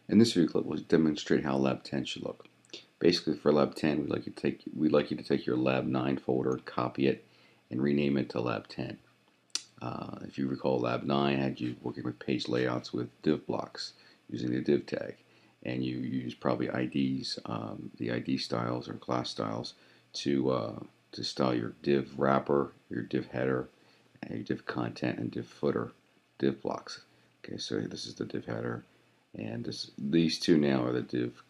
In this video clip, we'll demonstrate how Lab 10 should look. Basically, for Lab 10, we'd like you to take your Lab 9 folder, copy it, and rename it to Lab 10. If you recall, Lab 9 had you working with page layouts with div blocks using the div tag, and you use probably IDs, the ID styles or class styles to style your div wrapper, your div header, and your div content and div footer div blocks. Okay, so this is the div header. And these two now are the div,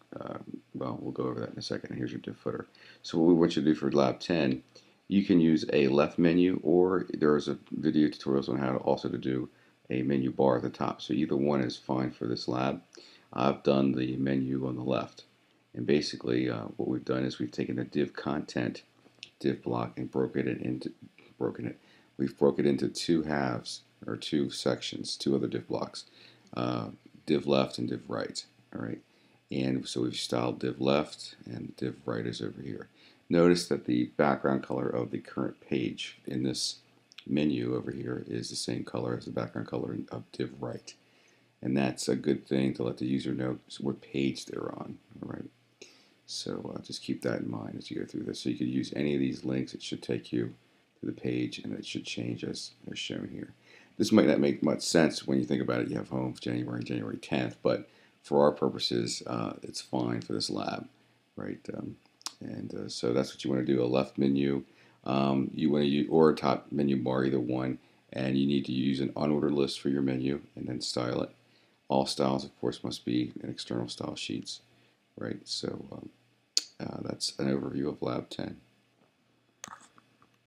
well, we'll go over that in a second. Here's your div footer. So what we want you to do for Lab 10, you can use a left menu, or there's a video tutorials on how to also to do a menu bar at the top. So either one is fine for this lab. I've done the menu on the left. And basically what we've done is we've taken the div content div block and we've broken it into two halves, or two sections, two other div blocks. Div left and div right. Alright, and so we've styled div left and div right is over here. Notice that the background color of the current page in this menu over here is the same color as the background color of div right, and that's a good thing to let the user know what page they're on. Alright, so just keep that in mind as you go through this. So you could use any of these links. It should take you to the page, and it should change as shown here. This might not make much sense when you think about it. You have home January, January 10th, but for our purposes, it's fine for this lab, right? So that's what you want to do. A left menu, you want to use, or a top menu bar, either one, and you need to use an unordered list for your menu and then style it. All styles, of course, must be in external style sheets, right? So that's an overview of Lab 10.